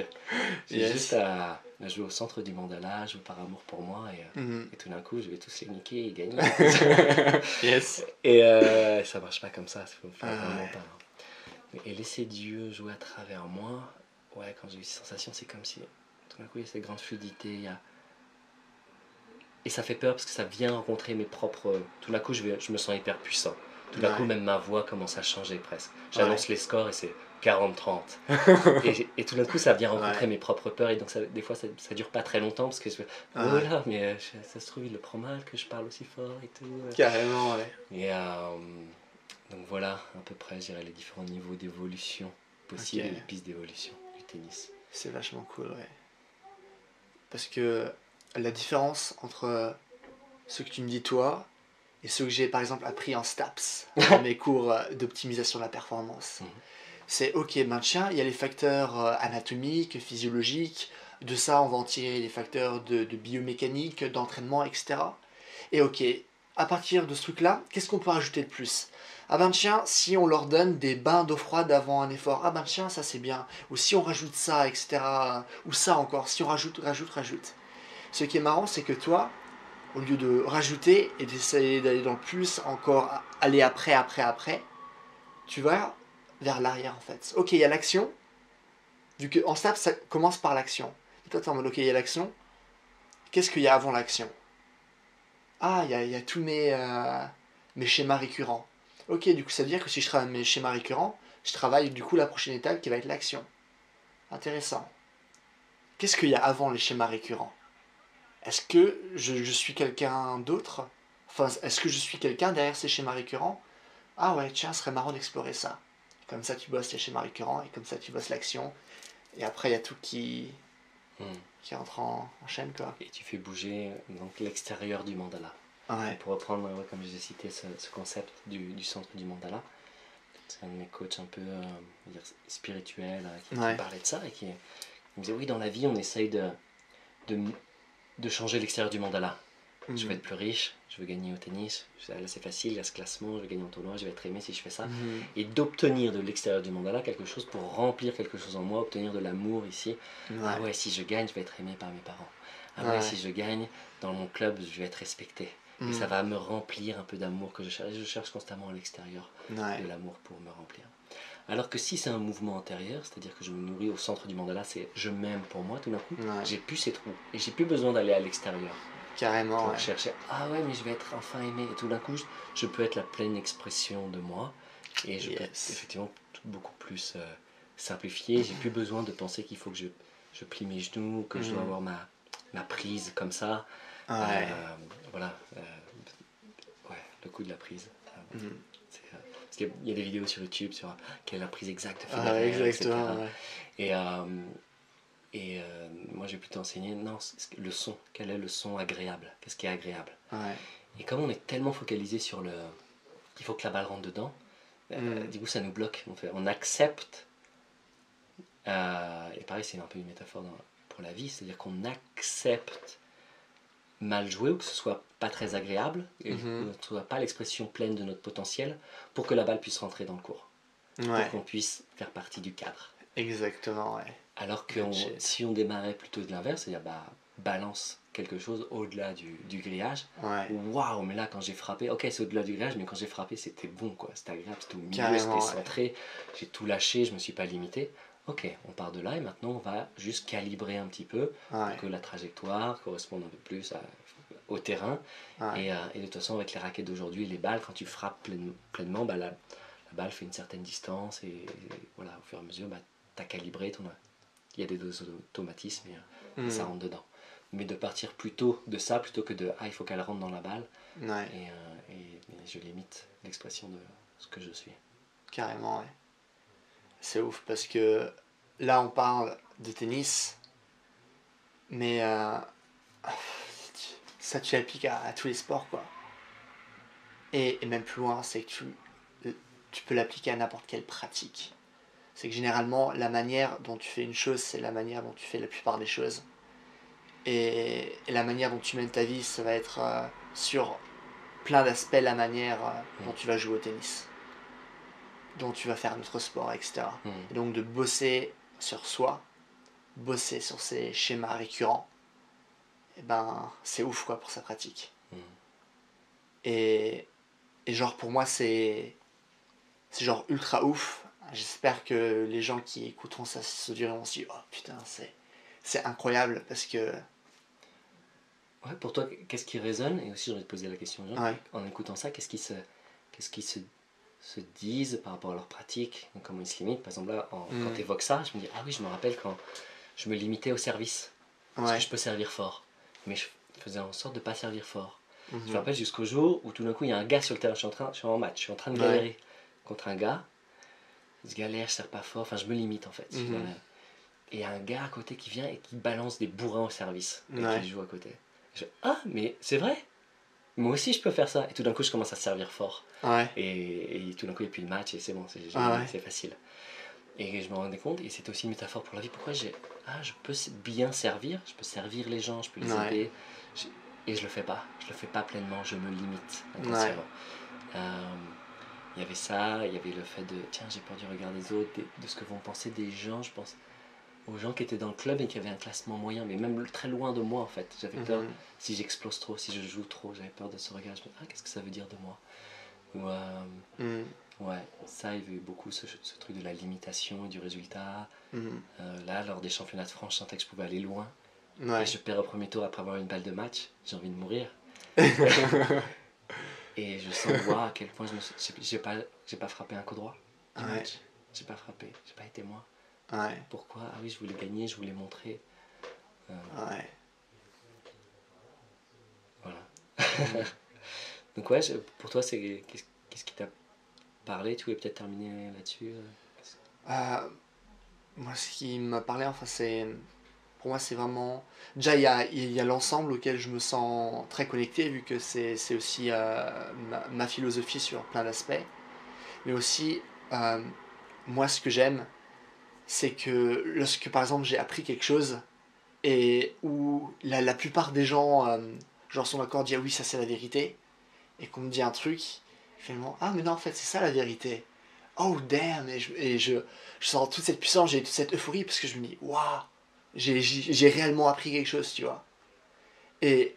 J'ai juste à jouer au centre du mandala, jouer par amour pour moi et tout d'un coup, je vais tous les niquer et gagner. Et ça marche pas comme ça, il faut faire un mental. Et laisser Dieu jouer à travers moi, quand j'ai eu ces sensations, c'est comme si tout d'un coup il y a cette grande fluidité, et ça fait peur parce que ça vient rencontrer mes propres. Tout d'un coup je me sens hyper puissant. Tout d'un coup, même ma voix commence à changer presque. J'annonce les scores et c'est 40-30. et tout d'un coup, ça vient rencontrer mes propres peurs. Et donc, des fois, ça dure pas très longtemps parce que je fais oh là, mais ça se trouve, il le prend mal que je parle aussi fort et tout. Carrément, ouais. Et donc, voilà, à peu près, je dirais les différents niveaux d'évolution possibles et les pistes d'évolution du tennis. C'est vachement cool, ouais. Parce que la différence entre ce que tu me dis toi et ce que j'ai par exemple appris en STAPS, dans mes cours d'optimisation de la performance, c'est ok, ben tiens, il y a les facteurs anatomiques, physiologiques, de ça on va en tirer les facteurs de biomécanique, d'entraînement, etc. Et ok, à partir de ce truc-là, qu'est-ce qu'on peut rajouter de plus? Ah ben tiens, si on leur donne des bains d'eau froide avant un effort, ah ben tiens, ça c'est bien. Ou si on rajoute ça, etc. Ou ça encore, si on rajoute. Ce qui est marrant, c'est que toi, au lieu de rajouter et d'essayer d'aller dans le plus, encore aller après, tu vas vers l'arrière en fait. Ok, il y a l'action, vu qu'en STAPS, ça commence par l'action. Et toi, tu es en mode, ok, il y a l'action, qu'est-ce qu'il y a avant l'action? Ah, il y a tous mes schémas récurrents. Ok, du coup, ça veut dire que si je travaille mes schémas récurrents, je travaille du coup la prochaine étape qui va être l'action. Intéressant. Qu'est-ce qu'il y a avant les schémas récurrents? Est-ce que je suis quelqu'un d'autre? Enfin, est-ce que je suis quelqu'un derrière ces schémas récurrents? Ah ouais, tiens, ce serait marrant d'explorer ça. Comme ça, tu bosses les schémas récurrents et comme ça, tu bosses l'action. Et après, il y a tout qui entre en chaîne, quoi. Et tu fais bouger donc l'extérieur du mandala. Ouais. Pour reprendre, comme je vous ai cité, ce concept du centre du mandala, c'est un de mes coachs un peu spirituels qui parlait de ça et qui me disait oui, dans la vie, on essaye de changer l'extérieur du mandala. Je veux être plus riche, je veux gagner au tennis, là c'est facile, il y a ce classement, je vais gagner en tournoi, je vais être aimé si je fais ça. Et d'obtenir de l'extérieur du mandala quelque chose pour remplir quelque chose en moi, obtenir de l'amour ici. Ah ouais, si je gagne, je vais être aimé par mes parents. Ah ouais, si je gagne, dans mon club, je vais être respecté. Et ça va me remplir un peu d'amour que je cherche. Je cherche constamment à l'extérieur de l'amour pour me remplir. Alors que si c'est un mouvement intérieur, c'est-à-dire que je me nourris au centre du mandala, c'est je m'aime pour moi, tout d'un coup, j'ai plus ces trous. Et j'ai plus besoin d'aller à l'extérieur. Carrément. Pour chercher, ah ouais, mais je vais être enfin aimé. Et tout d'un coup, je peux être la pleine expression de moi. Et je peux être effectivement beaucoup plus simplifié. J'ai plus besoin de penser qu'il faut que je plie mes genoux, que je dois avoir ma prise comme ça. Voilà. Ouais, le coup de la prise. Parce qu'il y a des vidéos sur YouTube sur quelle est la prise exacte de Federer, etc. Et moi j'ai plutôt enseigné, non, le son, quel est le son agréable, qu'est-ce qui est agréable. Et comme on est tellement focalisé sur il faut que la balle rentre dedans, du coup ça nous bloque. On accepte, et pareil c'est un peu une métaphore pour la vie, c'est-à-dire qu'on accepte mal jouer ou que ce soit pas très agréable, et que ce ne soit pas l'expression pleine de notre potentiel pour que la balle puisse rentrer dans le court, pour qu'on puisse faire partie du cadre. Exactement, ouais. Alors que si on démarrait plutôt de l'inverse, c'est-à-dire balance quelque chose au-delà du grillage, waouh, mais là quand j'ai frappé, ok c'est au-delà du grillage, mais quand j'ai frappé c'était bon, quoi, c'était agréable, c'était au milieu, c'était centré, j'ai tout lâché, je me suis pas limité. Ok, on part de là et maintenant on va juste calibrer un petit peu pour que la trajectoire corresponde un peu plus au terrain. Et de toute façon avec les raquettes d'aujourd'hui, les balles, quand tu frappes pleinement, la balle fait une certaine distance et voilà, au fur et à mesure, tu as calibré il y a des automatismes et ça rentre dedans. Mais de partir plutôt de ça, plutôt que de il faut qu'elle rentre dans la balle, et je limite l'expression de ce que je suis. Carrément, ouais. C'est ouf parce que là on parle de tennis, mais ça tu l'appliques à tous les sports, quoi. Et même plus loin, c'est que tu peux l'appliquer à n'importe quelle pratique. C'est que généralement, la manière dont tu fais une chose, c'est la manière dont tu fais la plupart des choses. Et la manière dont tu mènes ta vie, ça va être sur plein d'aspects la manière dont tu vas jouer au tennis, dont tu vas faire notre sport, etc. Et donc de bosser sur soi, bosser sur ses schémas récurrents, et ben c'est ouf quoi pour sa pratique. Et genre pour moi c'est genre ultra ouf. J'espère que les gens qui écouteront ça se diront aussi oh putain c'est incroyable parce que ouais, pour toi qu'est-ce qui résonne, et aussi j'aurais posé la question aux gens, en écoutant ça, qu'est-ce qui se se disent par rapport à leur pratique, comment ils se limitent. Par exemple, là, quand tu évoques ça, je me dis, ah oui, je me rappelle quand je me limitais au service. Parce que je peux servir fort. Mais je faisais en sorte de ne pas servir fort. Je me rappelle jusqu'au jour où tout d'un coup, il y a un gars sur le terrain, je suis en match, je suis en train de galérer contre un gars. Je galère, je ne sers pas fort, enfin je me limite en fait. Et il y a un gars à côté qui vient et qui balance des bourrins au service et qui joue à côté. Ah, mais c'est vrai, moi aussi je peux faire ça. Et tout d'un coup, je commence à servir fort. Et tout d'un coup, il n'y a plus de match et c'est bon, c'est facile. Et je me rendais compte, et c'était aussi une métaphore pour la vie, pourquoi je peux bien servir, je peux servir les gens, je peux les aider, et je le fais pas pleinement, je me limite inconsciemment. Il y avait ça, il y avait le fait de tiens, j'ai peur du regard des autres, de ce que vont penser des gens. Je pense aux gens qui étaient dans le club et qui avaient un classement moyen, mais même très loin de moi en fait. J'avais peur, si j'explose trop, si je joue trop, j'avais peur de ce regard. Je me disais, qu'est-ce que ça veut dire de moi? Ouais, ça, il y avait beaucoup ce truc de la limitation et du résultat. Là, lors des championnats de France, je sentais que je pouvais aller loin. Et je perds au premier tour après avoir une balle de match, j'ai envie de mourir. Et je sens voir à quel point j'ai pas frappé un coup droit du match. J'ai pas frappé, j'ai pas été moi. Pourquoi? Ah oui, je voulais gagner, je voulais montrer. Voilà. Donc ouais, pour toi, qu'est-ce qui t'a parlé? Tu voulais peut-être terminer là-dessus? Moi, ce qui m'a parlé, enfin, pour moi, c'est vraiment... Déjà, il y a l'ensemble auquel je me sens très connecté, vu que c'est aussi ma philosophie sur plein d'aspects. Mais aussi, moi, ce que j'aime, c'est que lorsque, par exemple, j'ai appris quelque chose, et où la plupart des gens genre sont d'accord à dire oui, ça c'est la vérité, et qu'on me dit un truc, finalement, ah mais non, en fait, c'est ça la vérité. Oh damn, je sens toute cette puissance, j'ai toute cette euphorie, parce que je me dis, waouh, j'ai réellement appris quelque chose, tu vois. Et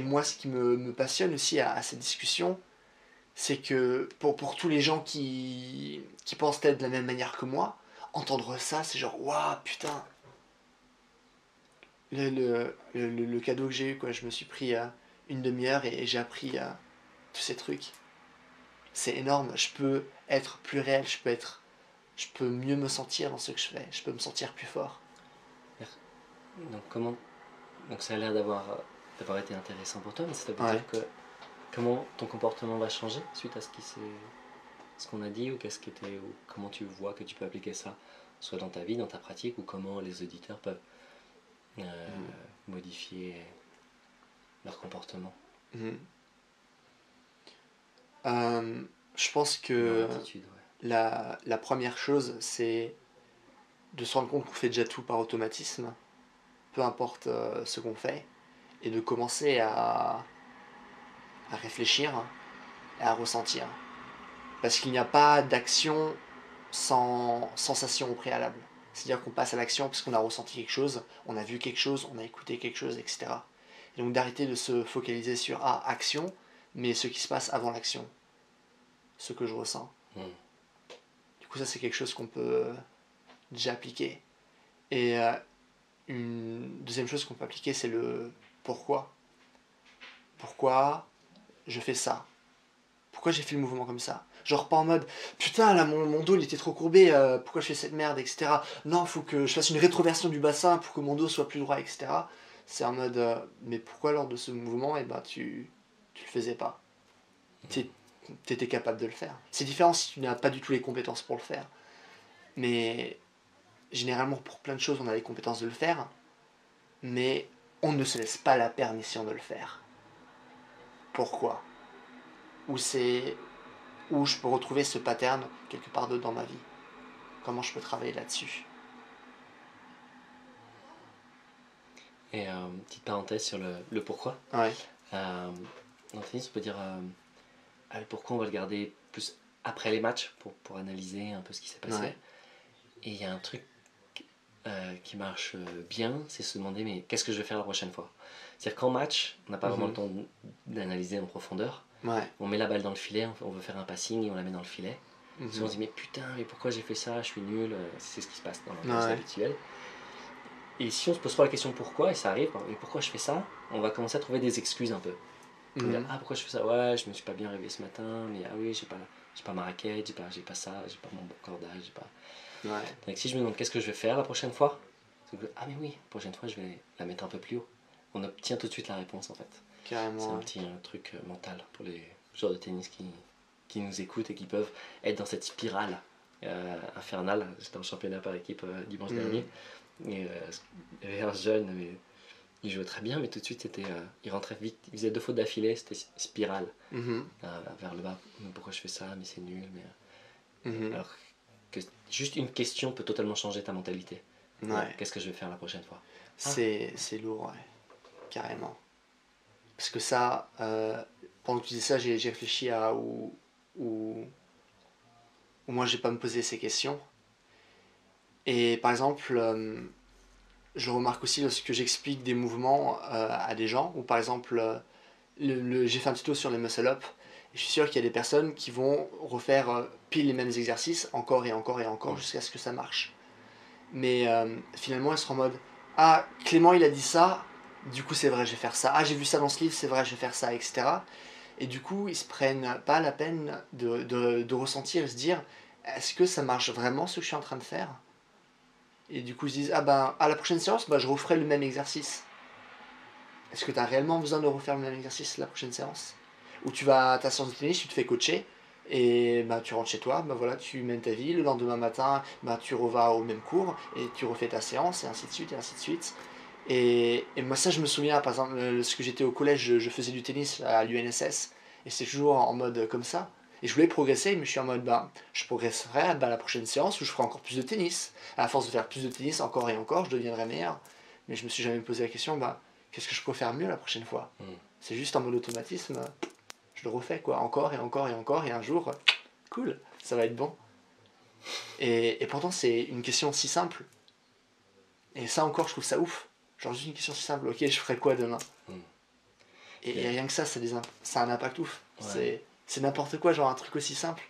moi, ce qui me passionne aussi à cette discussion, c'est que pour tous les gens qui pensent être de la même manière que moi, entendre ça, c'est genre, waouh, putain. Le cadeau que j'ai eu, quoi, je me suis pris une demi-heure et j'ai appris tous ces trucs. C'est énorme, je peux être plus réel, je peux mieux me sentir dans ce que je fais, je peux me sentir plus fort. Donc ça a l'air d'avoir été intéressant pour toi, mais ça veut dire que comment ton comportement va changer suite à ce qu'on a dit, ou ou comment tu vois que tu peux appliquer ça, soit dans ta vie, dans ta pratique, ou comment les auditeurs peuvent modifier leur comportement. Je pense que la première chose, c'est de se rendre compte qu'on fait déjà tout par automatisme, peu importe ce qu'on fait, et de commencer à réfléchir et à ressentir. Parce qu'il n'y a pas d'action sans sensation au préalable. C'est-à-dire qu'on passe à l'action parce qu'on a ressenti quelque chose, on a vu quelque chose, on a écouté quelque chose, etc. Et donc d'arrêter de se focaliser sur action, mais ce qui se passe avant l'action. Ce que je ressens. Du coup, ça, c'est quelque chose qu'on peut déjà appliquer. Et une deuxième chose qu'on peut appliquer, c'est le pourquoi. Pourquoi je fais ça? Pourquoi j'ai fait le mouvement comme ça? Genre pas en mode putain là mon dos il était trop courbé, pourquoi je fais cette merde, etc. Non, faut que je fasse une rétroversion du bassin pour que mon dos soit plus droit, etc. C'est en mode mais pourquoi lors de ce mouvement tu le faisais pas? T'étais capable de le faire. C'est différent si tu n'as pas du tout les compétences pour le faire. Mais généralement pour plein de choses on a les compétences de le faire, mais on ne se laisse pas la permission de le faire. Pourquoi? Où je peux retrouver ce pattern quelque part d'autre dans ma vie. Comment je peux travailler là-dessus. Et petite parenthèse sur le pourquoi. Dans le tennis, on peut dire le pourquoi, on va le garder plus après les matchs pour analyser un peu ce qui s'est passé. Et il y a un truc qui marche bien, c'est se demander mais qu'est-ce que je vais faire la prochaine fois. C'est-à-dire qu'en match, on n'a pas vraiment le temps d'analyser en profondeur. On met la balle dans le filet, on veut faire un passing et on la met dans le filet. Souvent on se dit mais putain, mais pourquoi j'ai fait ça, je suis nul, c'est ce qui se passe dans l'entraînement habituel. Et si on se pose pas la question pourquoi, et ça arrive, mais pourquoi je fais ça, on va commencer à trouver des excuses un peu. On va dire, pourquoi je fais ça, ouais, je me suis pas bien réveillé ce matin, mais ah oui, j'ai pas ma raquette, j'ai pas ça, j'ai pas mon bon cordage, j'ai pas... Ouais. Donc si je me demande qu'est-ce que je vais faire la prochaine fois, ah mais oui, la prochaine fois je vais la mettre un peu plus haut. On obtient tout de suite la réponse en fait. Carrément. C'est un petit truc mental pour les joueurs de tennis qui nous écoutent et qui peuvent être dans cette spirale infernale. J'étais en championnat par équipe dimanche dernier. Et il y avait un jeune, mais il jouait très bien, mais tout de suite il rentrait vite, il faisait 2 fautes d'affilée, c'était spirale vers le bas. Mais pourquoi je fais ça, mais c'est nul. Mais... Alors que juste une question peut totalement changer ta mentalité. Ouais. Qu'est-ce que je vais faire la prochaine fois? C'est lourd, ouais. Carrément. Parce que ça, pendant que tu dis ça, j'ai réfléchi à où moi j'ai pas me posé ces questions. Et par exemple, je remarque aussi lorsque j'explique des mouvements à des gens, ou par exemple, j'ai fait un tuto sur les muscle-up, et je suis sûr qu'il y a des personnes qui vont refaire pile les mêmes exercices encore et encore et encore jusqu'à ce que ça marche. Mais finalement, elles seront en mode, ah, Clément il a dit ça, du coup c'est vrai, je vais faire ça. Ah, j'ai vu ça dans ce livre, c'est vrai, je vais faire ça, etc. Et du coup, ils se prennent pas la peine de ressentir et se dire, est-ce que ça marche vraiment ce que je suis en train de faire? Et du coup, ils se disent, ah ben, à la prochaine séance, bah, je referai le même exercice. Est-ce que tu as réellement besoin de refaire le même exercice la prochaine séance? Ou tu vas à ta séance de tennis, tu te fais coacher, et bah, tu rentres chez toi, bah, voilà, tu mènes ta vie, le lendemain matin, bah, tu revas au même cours, et tu refais ta séance, et ainsi de suite, et ainsi de suite. Et moi, ça, je me souviens, par exemple, lorsque j'étais au collège, je faisais du tennis à l'UNSS, et c'est toujours en mode comme ça. Et je voulais progresser, mais je suis en mode, bah, je progresserai bah, la prochaine séance où je ferai encore plus de tennis. À force de faire plus de tennis, encore et encore, je deviendrai meilleur. Mais je me suis jamais posé la question, bah, qu'est-ce que je peux faire mieux la prochaine fois? C'est juste en mode automatisme, je le refais, quoi, encore et encore et encore, et un jour, cool, ça va être bon. Et pourtant, c'est une question si simple. Et ça encore, je trouve ça ouf. Genre juste une question si simple, ok, je ferai quoi demain? Et rien que ça, ça a un impact ouf. Ouais. C'est n'importe quoi, genre un truc aussi simple.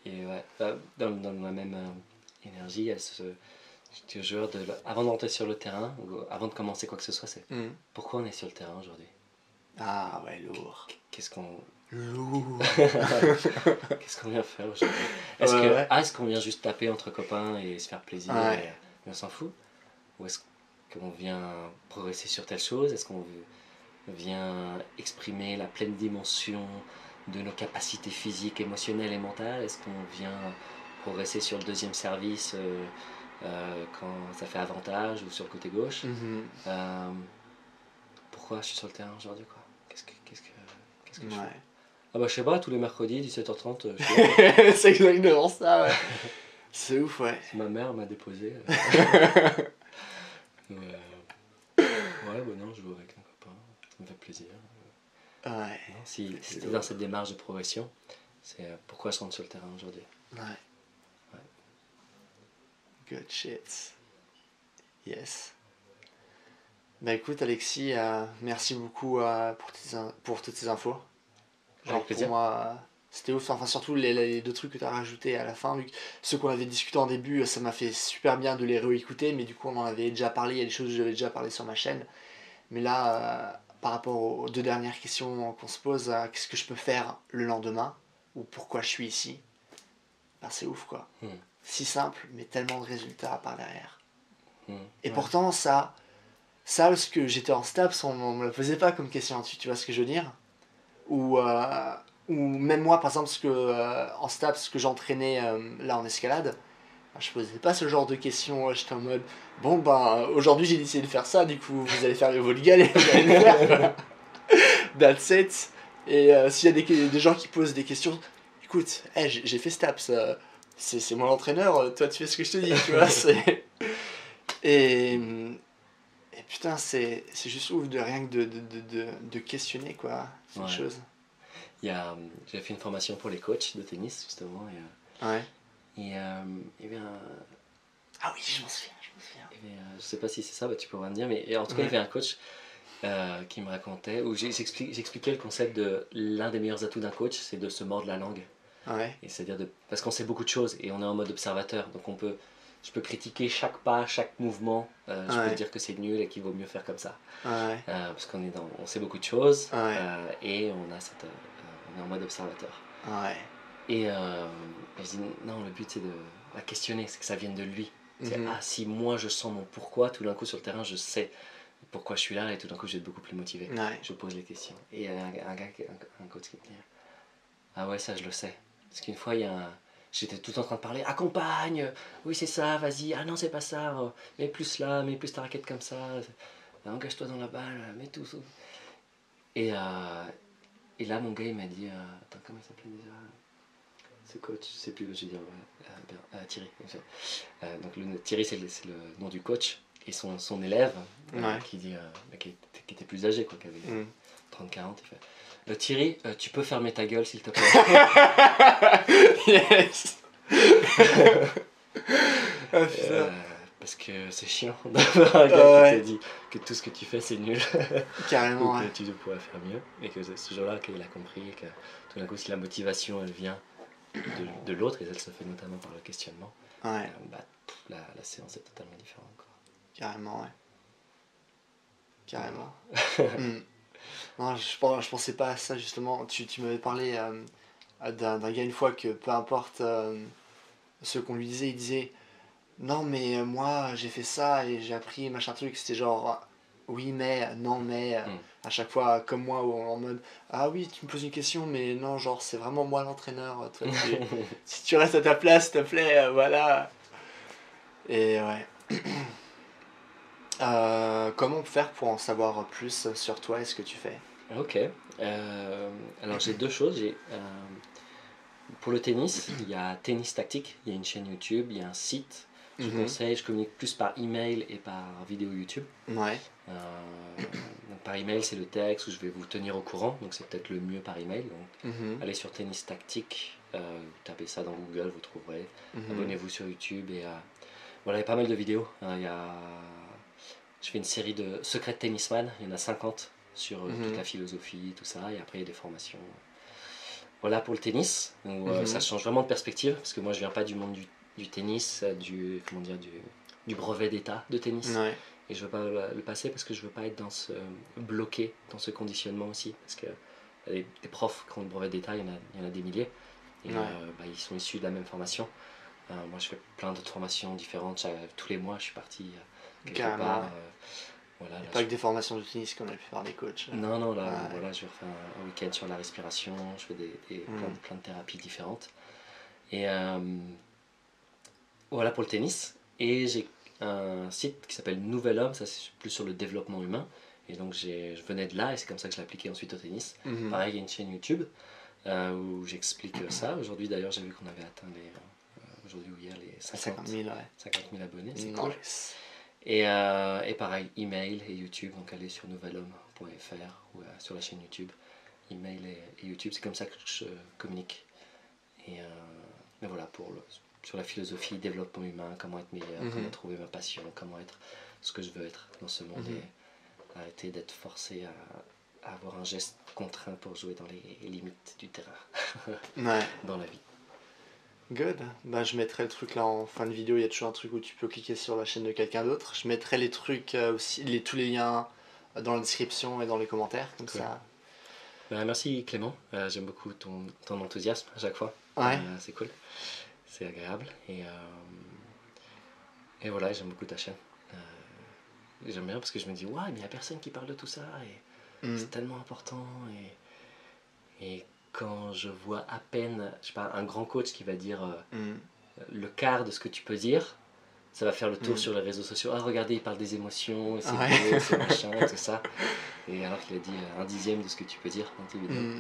Et ouais, dans la même énergie, il y a ce joueur avant d'entrer sur le terrain, ou avant de commencer quoi que ce soit, c'est pourquoi on est sur le terrain aujourd'hui? Ah ouais, lourd. Qu'est-ce qu'on... Lourd. Qu'est-ce qu'on vient faire aujourd'hui? Est-ce qu'on vient juste taper entre copains et se faire plaisir et on s'en fout? Ou est-ce qu'on vient progresser sur telle chose? Est-ce qu'on vient exprimer la pleine dimension de nos capacités physiques, émotionnelles et mentales? Est-ce qu'on vient progresser sur le deuxième service quand ça fait avantage ou sur le côté gauche? Pourquoi je suis sur le terrain aujourd'hui, quoi? Qu'est-ce que je fais? Ah bah je sais pas, tous les mercredis 17h30 c'est exactement ça, ouais. C'est ouf, ouais. Ma mère m'a déposé. Ouais, bah non, je joue avec un copain, ça me fait plaisir. Ouais. Non, si t'es dans cette démarche de progression, c'est pourquoi je rentre sur le terrain aujourd'hui. Ouais. Good shit. Yes. Bah écoute Alexis, merci beaucoup pour toutes ces infos. Genre Avec plaisir. pour moi, c'était ouf. Enfin surtout les 2 trucs que tu as rajoutés à la fin. Vu que ceux qu'on avait discuté en début, ça m'a fait super bien de les réécouter. Mais du coup on en avait déjà parlé, il y a des choses que j'avais déjà parlé sur ma chaîne. Mais là, par rapport aux 2 dernières questions qu'on se pose, qu'est-ce que je peux faire le lendemain? Ou pourquoi je suis ici? Ben, c'est ouf quoi. Si simple, mais tellement de résultats par derrière. Et pourtant ça, lorsque j'étais en STAPS, on me le posait pas comme question, tu vois ce que je veux dire? Ou même moi, par exemple, en STAPS, ce que j'entraînais là en escalade, je posais pas ce genre de questions. J'étais en mode, bon ben, aujourd'hui j'ai décidé de faire ça, du coup vous allez faire votre galère, vous allez le faire. That's it. Et s'il y a des gens qui posent des questions, écoute, j'ai fait STAPS, c'est mon entraîneur, toi tu fais ce que je te dis, tu vois. Et putain, c'est juste ouf de rien que de questionner, quoi. C'est une chose. J'ai fait une formation pour les coachs de tennis, justement. Et ah oui, je m'en souviens. Je sais pas si c'est ça, bah, tu pourras me dire, mais en tout cas, il y avait un coach qui me racontait, où j'expliquais le concept de l'un des meilleurs atouts d'un coach, c'est de se mordre la langue. Et c'est-à-dire parce qu'on sait beaucoup de choses et on est en mode observateur, donc je peux critiquer chaque pas, chaque mouvement, je peux dire que c'est nul et qu'il vaut mieux faire comme ça. Parce on sait beaucoup de choses et on est en mode observateur. Et je dis non, le but c'est de la questionner, c'est que ça vienne de lui. Ah, si moi je sens mon pourquoi, tout d'un coup sur le terrain je sais pourquoi je suis là et tout d'un coup je vais être beaucoup plus motivé. Ouais. Je pose les questions. Et un coach qui me dit ah ouais, ça je le sais. Parce qu'une fois, j'étais tout en train de parler accompagne, oui c'est ça, vas-y, ah non c'est pas ça, mets plus là, mets plus ta raquette comme ça, engage-toi dans la balle, mets tout. Et là mon gars il m'a dit attends, comment il s'appelait déjà ce coach, je sais plus, je vais dire Thierry. Donc Thierry c'est le nom du coach et son élève qui dit qui était plus âgé quoi, qui avait 30-40, il fait Thierry, tu peux fermer ta gueule s'il te plaît. Yes. Parce que c'est chiant d'avoir un gars qui te dit que tout ce que tu fais c'est nul. Carrément. Ou que tu pourrais faire mieux. Et que ce jour-là, qu'il a compris, que tout d'un coup, si la motivation elle vient de l'autre, et elle se fait notamment par le questionnement, Ouais. La séance est totalement différente. Quoi. Carrément, ouais. Carrément. Non, je pensais pas à ça justement. Tu m'avais parlé d'un gars une fois que peu importe ce qu'on lui disait, il disait non mais moi j'ai fait ça et j'ai appris machin truc. C'était genre oui mais, non mais, à chaque fois comme moi en mode ah oui tu me poses une question mais non genre c'est vraiment moi l'entraîneur. Toi, si tu restes à ta place s'il te plaît, voilà. Et ouais. Comment faire pour en savoir plus sur toi et ce que tu fais? Ok. Alors j'ai deux choses. Pour le tennis, il y a Tennis Tactique, il y a une chaîne YouTube, il y a un site. Je conseille, je communique plus par email et par vidéo YouTube. Ouais. Donc par email, c'est le texte où je vais vous tenir au courant, donc c'est peut-être le mieux par email. Donc allez sur Tennis Tactique, tapez ça dans Google, vous trouverez. Abonnez-vous sur YouTube et voilà, il y a pas mal de vidéos. Je fais une série de secrets de tennisman, il y en a 50 sur toute la philosophie, tout ça, et après il y a des formations. Voilà pour le tennis, où ça change vraiment de perspective, parce que moi je viens pas du monde du tennis, du brevet d'état de tennis. Ouais. Et je veux pas le passer parce que je veux pas être bloqué dans ce conditionnement aussi. Parce que des profs qui ont le brevet d'état, il y en a des milliers. Et ils sont issus de la même formation. Moi je fais plein d'autres formations différentes. Tous les mois je suis parti quelque part. Voilà, pas que des formations de tennis comme la plupart des coachs. Non, voilà, je vais refaire un week-end sur la respiration, je fais plein de thérapies différentes. Et voilà pour le tennis. Et j'ai un site qui s'appelle Nouvel Homme, ça c'est plus sur le développement humain. Et donc je venais de là et c'est comme ça que je l'ai appliqué ensuite au tennis. Pareil, il y a une chaîne YouTube où j'explique ça. Aujourd'hui d'ailleurs, j'ai vu qu'on avait atteint aujourd'hui ou hier les 50 000 abonnés, c'est cool. Et pareil, email et YouTube, donc allez sur nouvelhomme.fr ou sur la chaîne YouTube, email et YouTube, c'est comme ça que je communique. Et voilà, sur la philosophie, développement humain, comment être meilleur, comment trouver ma passion, comment être ce que je veux être dans ce monde et arrêter d'être forcé à avoir un geste contraint pour jouer dans les limites du terrain dans la vie. Good. Bah, je mettrai le truc là en fin de vidéo. Il y a toujours un truc où tu peux cliquer sur la chaîne de quelqu'un d'autre. Je mettrai les trucs aussi, tous les liens dans la description et dans les commentaires. Comme ça. Merci Clément. J'aime beaucoup ton enthousiasme à chaque fois. Ouais. C'est cool. C'est agréable. Et voilà, j'aime beaucoup ta chaîne. J'aime bien parce que je me dis, ouais, mais il n'y a personne qui parle de tout ça. Et c'est tellement important. Et quand je vois à peine, je sais pas, un grand coach qui va dire le quart de ce que tu peux dire, ça va faire le tour sur les réseaux sociaux. Ah, regardez, il parle des émotions, c'est beau, c'est machin, tout ça. Et alors qu'il a dit un dixième de ce que tu peux dire dans tes vidéos.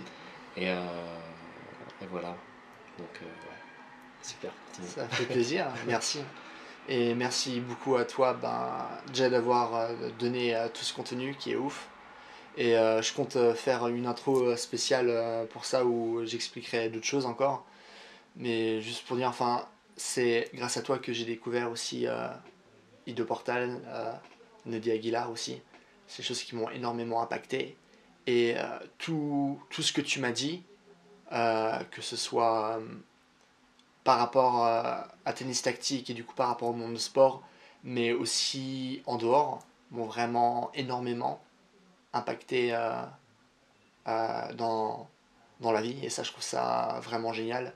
Et voilà. Donc, super. Ça fait plaisir, merci. Et merci beaucoup à toi, déjà d'avoir donné tout ce contenu qui est ouf. Et je compte faire une intro spéciale pour ça où j'expliquerai d'autres choses encore. Mais juste pour dire, enfin, c'est grâce à toi que j'ai découvert aussi Ido Portal, Nedi Aguilar aussi. C'est des choses qui m'ont énormément impacté. Et tout ce que tu m'as dit, que ce soit par rapport à tennis tactique et du coup par rapport au monde de sport, mais aussi en dehors, m'ont vraiment énormément impacté dans la vie. Et ça, je trouve ça vraiment génial.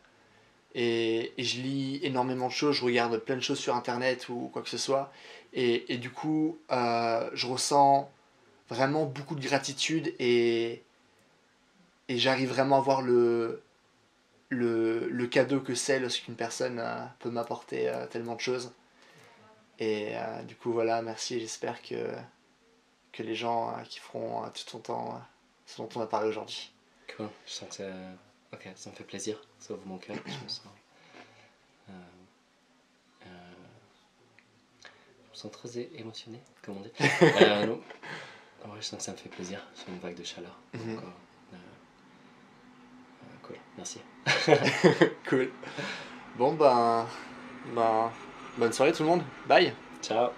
et je lis énormément de choses, je regarde plein de choses sur internet ou quoi que ce soit, et du coup je ressens vraiment beaucoup de gratitude et j'arrive vraiment à voir le cadeau que c'est lorsqu'une personne peut m'apporter tellement de choses. Et du coup, voilà, merci. J'espère que les gens qui feront tout autant ce dont on a parlé aujourd'hui. Cool. Je sens que ça... Ok, ça me fait plaisir. Ça ouvre mon cœur. Je me sens... je me sens très émotionné, comme on dit. Non. Ouais, je sens que ça me fait plaisir. C'est une vague de chaleur. Donc, cool. Merci. Cool. Bon, ben, bonne soirée tout le monde. Bye. Ciao.